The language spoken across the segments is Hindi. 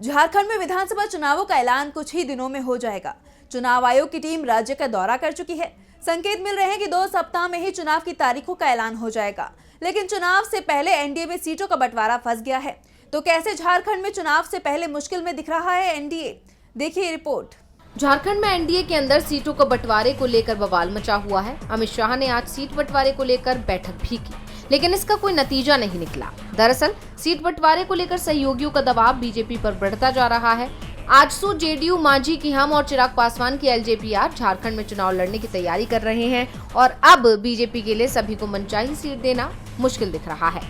झारखंड में विधानसभा चुनावों का ऐलान कुछ ही दिनों में हो जाएगा। चुनाव आयोग की टीम राज्य का दौरा कर चुकी है। संकेत मिल रहे हैं कि 2 सप्ताह में ही चुनाव की तारीखों का ऐलान हो जाएगा। लेकिन चुनाव से पहले एनडीए में सीटों का बंटवारा फंस गया है। तो कैसे झारखंड में चुनाव से पहले मुश्किल में दिख रहा है एनडीए, देखिए रिपोर्ट। झारखंड में एनडीए के अंदर सीटों को बंटवारे को लेकर बवाल मचा हुआ है। अमित शाह ने आज सीट बंटवारे को लेकर बैठक भी की, लेकिन इसका कोई नतीजा नहीं निकला। दरअसल सीट बंटवारे को लेकर सहयोगियों का दबाव बीजेपी पर बढ़ता जा रहा है। आजसू, जेडीयू, मांझी की हम और चिराग पासवान की एलजेपीआर झारखंड में चुनाव लड़ने की तैयारी कर रहे हैं और अब बीजेपी के लिए सभी को मनचाही सीट देना मुश्किल दिख रहा है।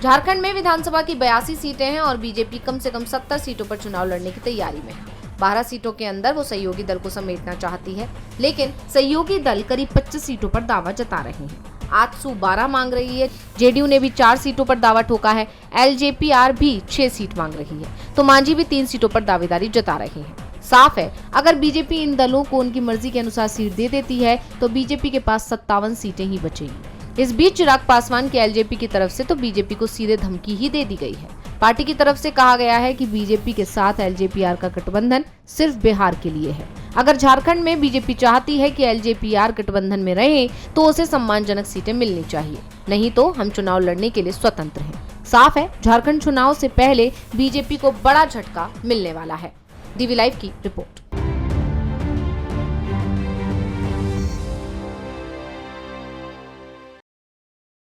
झारखंड में विधानसभा की 82 सीटें हैं और बीजेपी कम से कम 70 सीटों पर चुनाव लड़ने की तैयारी में है। 12 सीटों के अंदर वो सहयोगी दल को समेटना चाहती है, लेकिन सहयोगी दल करीब 25 सीटों पर दावा जता रहे हैं। आजसू 12 मांग रही है, जेडीयू ने भी 4 सीटों पर दावा ठोका है, एलजेपीआर भी 6 सीट मांग रही है, तो मांझी भी 3 सीटों पर दावेदारी जता रहे हैं। साफ है, अगर बीजेपी इन दलों को उनकी मर्जी के अनुसार सीट दे देती है तो बीजेपी के पास 57 सीटें ही बचेंगी। इस बीच चिराग पासवान के एलजेपी की तरफ से तो बीजेपी को सीधे धमकी ही दे दी गई है। पार्टी की तरफ से कहा गया है कि बीजेपी के साथ एलजेपीआर का गठबंधन सिर्फ बिहार के लिए है। अगर झारखंड में बीजेपी चाहती है कि एलजेपीआर गठबंधन में रहे तो उसे सम्मानजनक सीटें मिलनी चाहिए, नहीं तो हम चुनाव लड़ने के लिए स्वतंत्र हैं। साफ है, झारखंड चुनाव से पहले बीजेपी को बड़ा झटका मिलने वाला है। डीवी लाइव की रिपोर्ट।